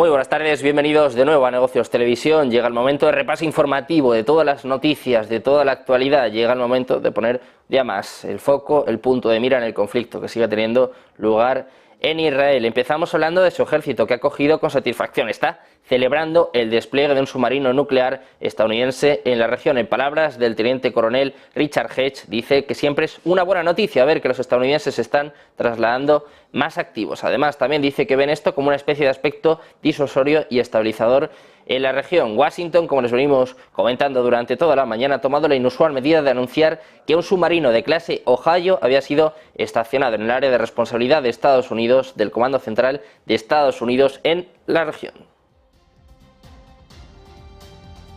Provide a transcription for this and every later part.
Muy buenas tardes, bienvenidos de nuevo a Negocios Televisión. Llega el momento de repaso informativo de todas las noticias, de toda la actualidad. Llega el momento de poner ya más el foco, el punto de mira en el conflicto que sigue teniendo lugar en Israel. Empezamos hablando de su ejército, que ha acogido con satisfacción, está celebrando el despliegue de un submarino nuclear estadounidense en la región. En palabras del teniente coronel Richard Hedge, dice que siempre es una buena noticia ver que los estadounidenses se están trasladando más activos. Además, también dice que ven esto como una especie de aspecto disuasorio y estabilizador en la región. Washington, como les venimos comentando durante toda la mañana, ha tomado la inusual medida de anunciar que un submarino de clase Ohio había sido estacionado en el área de responsabilidad de Estados Unidos, del Comando Central de Estados Unidos en la región.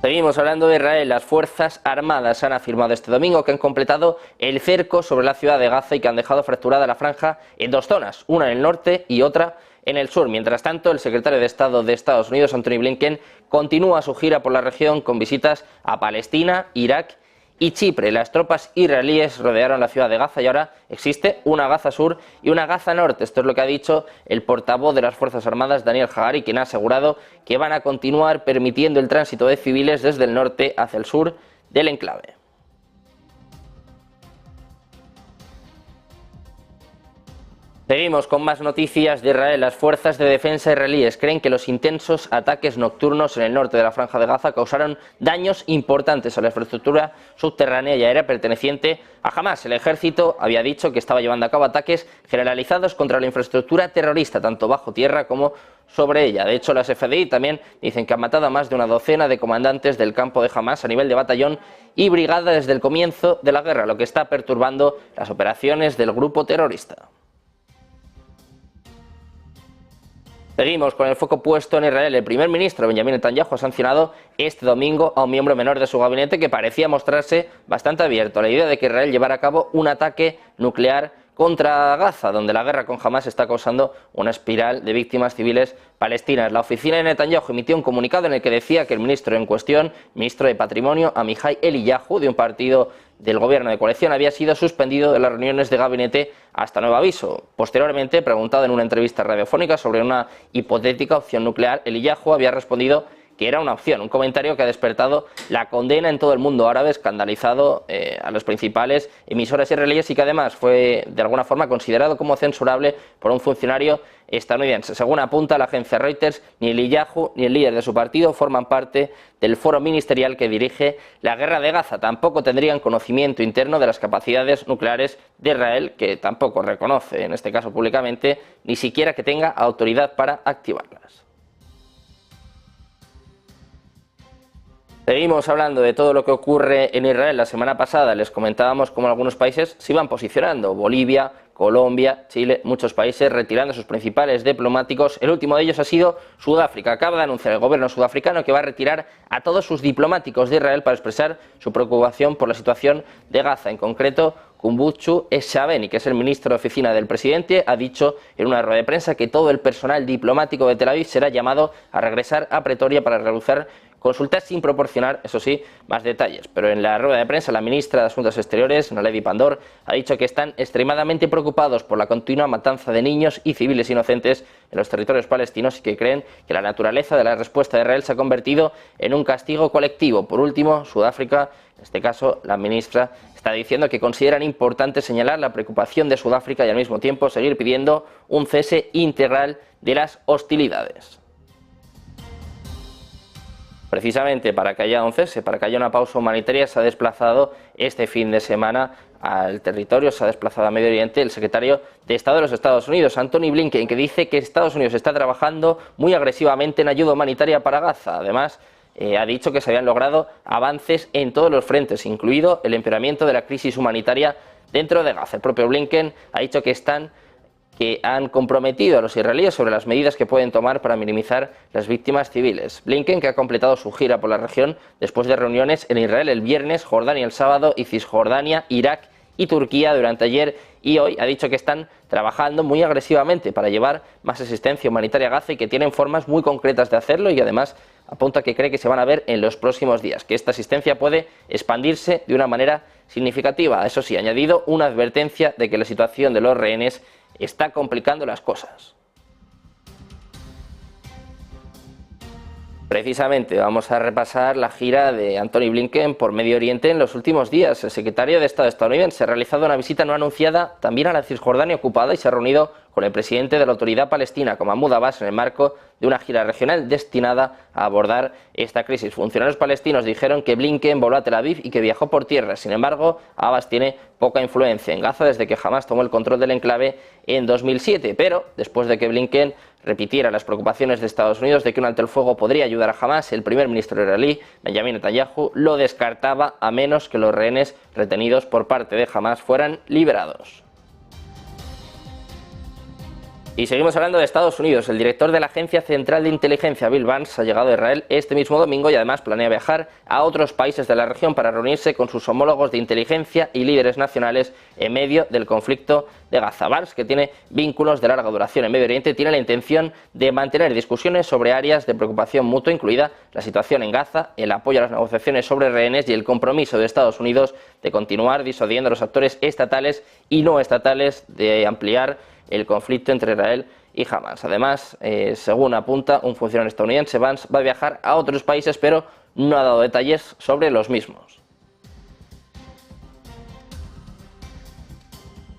Seguimos hablando de Israel. Las Fuerzas Armadas han afirmado este domingo que han completado el cerco sobre la ciudad de Gaza y que han dejado fracturada la franja en dos zonas, una en el norte y otra en el sur. Mientras tanto, el secretario de Estado de Estados Unidos, Antony Blinken, continúa su gira por la región con visitas a Palestina, Irak y Chipre. Las tropas israelíes rodearon la ciudad de Gaza y ahora existe una Gaza Sur y una Gaza Norte. Esto es lo que ha dicho el portavoz de las Fuerzas Armadas, Daniel Hagari, quien ha asegurado que van a continuar permitiendo el tránsito de civiles desde el norte hacia el sur del enclave. Seguimos con más noticias de Israel. Las fuerzas de defensa israelíes creen que los intensos ataques nocturnos en el norte de la franja de Gaza causaron daños importantes a la infraestructura subterránea y aérea perteneciente a Hamas. El ejército había dicho que estaba llevando a cabo ataques generalizados contra la infraestructura terrorista, tanto bajo tierra como sobre ella. De hecho, las FDI también dicen que han matado a más de una docena de comandantes del campo de Hamas a nivel de batallón y brigada desde el comienzo de la guerra, lo que está perturbando las operaciones del grupo terrorista. Seguimos con el foco puesto en Israel. El primer ministro Benjamin Netanyahu ha sancionado este domingo a un miembro menor de su gabinete que parecía mostrarse bastante abierto a la idea de que Israel llevara a cabo un ataque nuclear contra Gaza, donde la guerra con Hamas está causando una espiral de víctimas civiles palestinas. La oficina de Netanyahu emitió un comunicado en el que decía que el ministro en cuestión, ministro de Patrimonio, Amihai Eliyahu, de un partido del gobierno de coalición, había sido suspendido de las reuniones de gabinete hasta nuevo aviso. Posteriormente, preguntado en una entrevista radiofónica sobre una hipotética opción nuclear, Eliyahu había respondido que era una opción, un comentario que ha despertado la condena en todo el mundo árabe, escandalizado a las principales emisoras israelíes y que además fue de alguna forma considerado como censurable por un funcionario estadounidense. Según apunta la agencia Reuters, ni Eliyahu ni el líder de su partido forman parte del foro ministerial que dirige la guerra de Gaza. Tampoco tendrían conocimiento interno de las capacidades nucleares de Israel, que tampoco reconoce, en este caso públicamente, ni siquiera que tenga autoridad para activarlas. Seguimos hablando de todo lo que ocurre en Israel. La semana pasada les comentábamos cómo algunos países se iban posicionando. Bolivia, Colombia, Chile, muchos países retirando sus principales diplomáticos. El último de ellos ha sido Sudáfrica. Acaba de anunciar el gobierno sudafricano que va a retirar a todos sus diplomáticos de Israel para expresar su preocupación por la situación de Gaza. En concreto, Kumbuchu Eshabeni, que es el ministro de oficina del presidente, ha dicho en una rueda de prensa que todo el personal diplomático de Tel Aviv será llamado a regresar a Pretoria para realizar consultas sin proporcionar, eso sí, más detalles. Pero en la rueda de prensa, la ministra de Asuntos Exteriores, Naledi Pandor, ha dicho que están extremadamente preocupados por la continua matanza de niños y civiles inocentes en los territorios palestinos y que creen que la naturaleza de la respuesta de Israel se ha convertido en un castigo colectivo. Por último, Sudáfrica, en este caso la ministra, está diciendo que consideran importante señalar la preocupación de Sudáfrica y al mismo tiempo seguir pidiendo un cese integral de las hostilidades. Precisamente para que haya un cese, para que haya una pausa humanitaria, se ha desplazado este fin de semana al territorio, se ha desplazado a Medio Oriente el secretario de Estado de los Estados Unidos, Antony Blinken, que dice que Estados Unidos está trabajando muy agresivamente en ayuda humanitaria para Gaza. Además, ha dicho que se habían logrado avances en todos los frentes, incluido el empeoramiento de la crisis humanitaria dentro de Gaza. El propio Blinken ha dicho que han comprometido a los israelíes sobre las medidas que pueden tomar para minimizar las víctimas civiles. Blinken, que ha completado su gira por la región después de reuniones en Israel el viernes, Jordania el sábado y Cisjordania, Irak y Turquía durante ayer y hoy, ha dicho que están trabajando muy agresivamente para llevar más asistencia humanitaria a Gaza y que tienen formas muy concretas de hacerlo y además apunta que cree que se van a ver en los próximos días, que esta asistencia puede expandirse de una manera significativa. Eso sí, ha añadido una advertencia de que la situación de los rehenes está complicando las cosas. Precisamente vamos a repasar la gira de Antony Blinken por Medio Oriente en los últimos días. El secretario de Estado estadounidense ha realizado una visita no anunciada también a la Cisjordania ocupada y se ha reunido con el presidente de la Autoridad Palestina, Mahmoud Abbas, en el marco de una gira regional destinada a abordar esta crisis. Funcionarios palestinos dijeron que Blinken voló a Tel Aviv y que viajó por tierra. Sin embargo, Abbas tiene poca influencia en Gaza desde que Hamás tomó el control del enclave en 2007, pero después de que Blinken repitiera las preocupaciones de Estados Unidos de que un alto el fuego podría ayudar a Hamás, el primer ministro israelí, Benjamin Netanyahu, lo descartaba a menos que los rehenes retenidos por parte de Hamás fueran liberados. Y seguimos hablando de Estados Unidos. El director de la Agencia Central de Inteligencia, Bill Burns, ha llegado a Israel este mismo domingo y además planea viajar a otros países de la región para reunirse con sus homólogos de inteligencia y líderes nacionales en medio del conflicto de Gaza. Burns, que tiene vínculos de larga duración en Medio Oriente, tiene la intención de mantener discusiones sobre áreas de preocupación mutua, incluida la situación en Gaza, el apoyo a las negociaciones sobre rehenes y el compromiso de Estados Unidos de continuar disuadiendo a los actores estatales y no estatales de ampliar el conflicto entre Israel y Hamás. Además, según apunta un funcionario estadounidense, Vance va a viajar a otros países, pero no ha dado detalles sobre los mismos.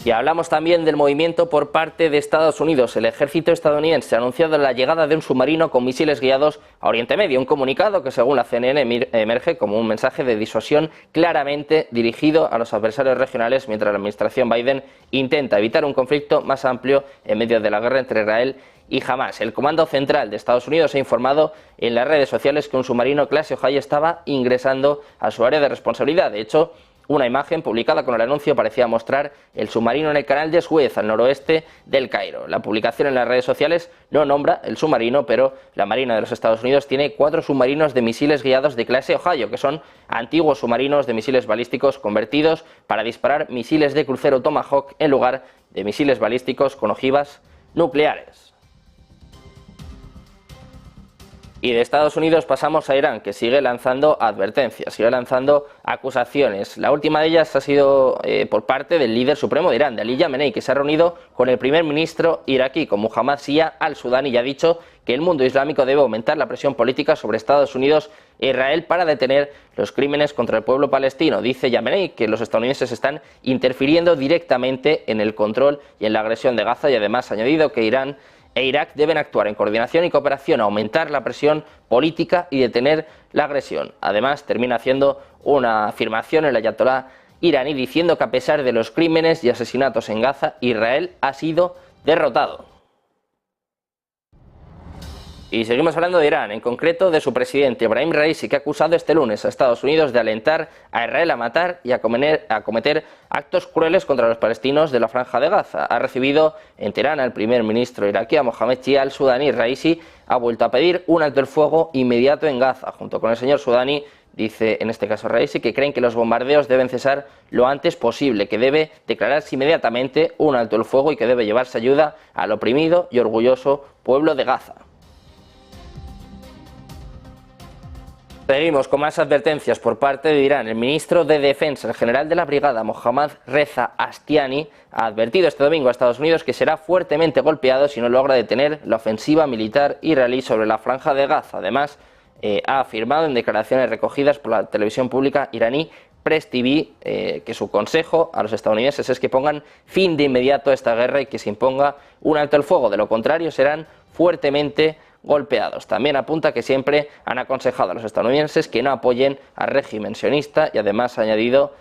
Y hablamos también del movimiento por parte de Estados Unidos. El ejército estadounidense ha anunciado la llegada de un submarino con misiles guiados a Oriente Medio, un comunicado que según la CNN emerge como un mensaje de disuasión claramente dirigido a los adversarios regionales mientras la administración Biden intenta evitar un conflicto más amplio en medio de la guerra entre Israel y Hamás. El Comando Central de Estados Unidos ha informado en las redes sociales que un submarino clase Ohio estaba ingresando a su área de responsabilidad. De hecho, una imagen publicada con el anuncio parecía mostrar el submarino en el canal de Suez, al noroeste del Cairo. La publicación en las redes sociales no nombra el submarino, pero la Marina de los Estados Unidos tiene 4 submarinos de misiles guiados de clase Ohio, que son antiguos submarinos de misiles balísticos convertidos para disparar misiles de crucero Tomahawk en lugar de misiles balísticos con ojivas nucleares. Y de Estados Unidos pasamos a Irán, que sigue lanzando advertencias, sigue lanzando acusaciones. La última de ellas ha sido por parte del líder supremo de Irán, de Ali Khamenei, que se ha reunido con el primer ministro iraquí, con Mohammad Shia al-Sudani, y ha dicho que el mundo islámico debe aumentar la presión política sobre Estados Unidos e Israel para detener los crímenes contra el pueblo palestino. Dice Khamenei que los estadounidenses están interfiriendo directamente en el control y en la agresión de Gaza, y además ha añadido que Irán e Irak deben actuar en coordinación y cooperación, aumentar la presión política y detener la agresión. Además, termina haciendo una afirmación el ayatolá iraní diciendo que a pesar de los crímenes y asesinatos en Gaza, Israel ha sido derrotado. Y seguimos hablando de Irán, en concreto de su presidente Ebrahim Raisi, que ha acusado este lunes a Estados Unidos de alentar a Israel a matar y a cometer actos crueles contra los palestinos de la Franja de Gaza. Ha recibido en Teherán al primer ministro iraquí, Mohamed Shia al-Sudani. Raisi ha vuelto a pedir un alto el fuego inmediato en Gaza. Junto con el señor Sudani, dice en este caso Raisi, que creen que los bombardeos deben cesar lo antes posible, que debe declararse inmediatamente un alto el fuego y que debe llevarse ayuda al oprimido y orgulloso pueblo de Gaza. Seguimos con más advertencias por parte de Irán. El ministro de Defensa, el general de la brigada, Mohammad Reza Ashtiani, ha advertido este domingo a Estados Unidos que será fuertemente golpeado si no logra detener la ofensiva militar israelí sobre la Franja de Gaza. Además, ha afirmado en declaraciones recogidas por la televisión pública iraní Press TV que su consejo a los estadounidenses es que pongan fin de inmediato a esta guerra y que se imponga un alto el fuego. De lo contrario, serán fuertemente golpeados. También apunta que siempre han aconsejado a los estadounidenses que no apoyen al régimen sionista y además ha añadido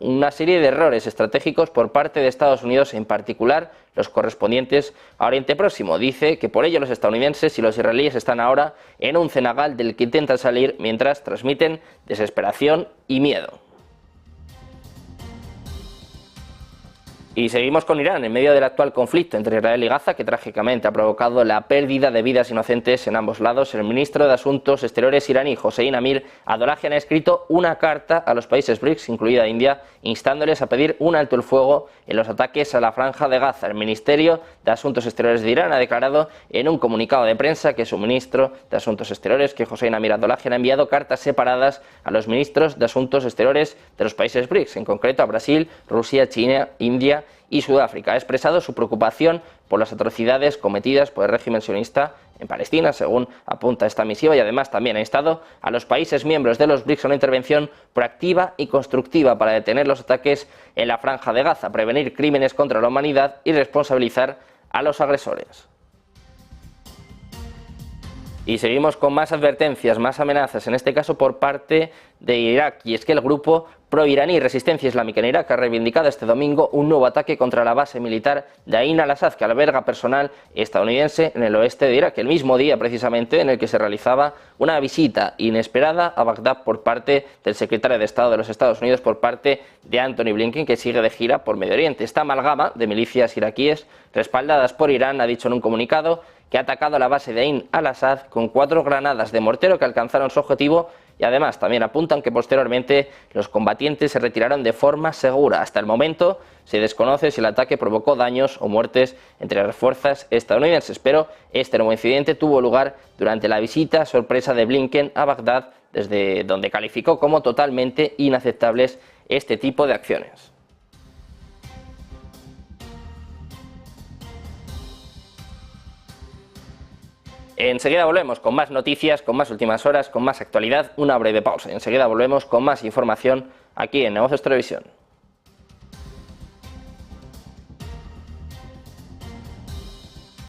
una serie de errores estratégicos por parte de Estados Unidos, en particular los correspondientes a Oriente Próximo. Dice que por ello los estadounidenses y los israelíes están ahora en un cenagal del que intentan salir mientras transmiten desesperación y miedo. Y seguimos con Irán, en medio del actual conflicto entre Israel y Gaza, que trágicamente ha provocado la pérdida de vidas inocentes en ambos lados. El ministro de Asuntos Exteriores iraní, Hossein Amir Abdollahian, ha escrito una carta a los países BRICS, incluida India, instándoles a pedir un alto el fuego en los ataques a la Franja de Gaza. El Ministerio de Asuntos Exteriores de Irán ha declarado en un comunicado de prensa que su ministro de Asuntos Exteriores, que Hossein Amir Abdollahian, ha enviado cartas separadas a los ministros de Asuntos Exteriores de los países BRICS, en concreto a Brasil, Rusia, China, India y Sudáfrica. Ha expresado su preocupación por las atrocidades cometidas por el régimen sionista en Palestina, según apunta esta misiva, y además también ha instado a los países miembros de los BRICS a una intervención proactiva y constructiva para detener los ataques en la Franja de Gaza, prevenir crímenes contra la humanidad y responsabilizar a los agresores. Y seguimos con más advertencias, más amenazas, en este caso por parte de Irak, y es que el grupo pro-iraní Resistencia Islámica en Irak ha reivindicado este domingo un nuevo ataque contra la base militar de Ain al-Assad, que alberga personal estadounidense en el oeste de Irak, el mismo día precisamente en el que se realizaba una visita inesperada a Bagdad por parte del secretario de Estado de los Estados Unidos, por parte de Antony Blinken, que sigue de gira por Medio Oriente. Esta amalgama de milicias iraquíes respaldadas por Irán ha dicho en un comunicado que ha atacado la base de Ain al-Assad con 4 granadas de mortero que alcanzaron su objetivo, y además también apuntan que posteriormente los combatientes se retiraron de forma segura. Hasta el momento se desconoce si el ataque provocó daños o muertes entre las fuerzas estadounidenses, pero este nuevo incidente tuvo lugar durante la visita sorpresa de Blinken a Bagdad, desde donde calificó como totalmente inaceptables este tipo de acciones. Enseguida volvemos con más noticias, con más últimas horas, con más actualidad, una breve pausa. Enseguida volvemos con más información aquí en Negocios Televisión.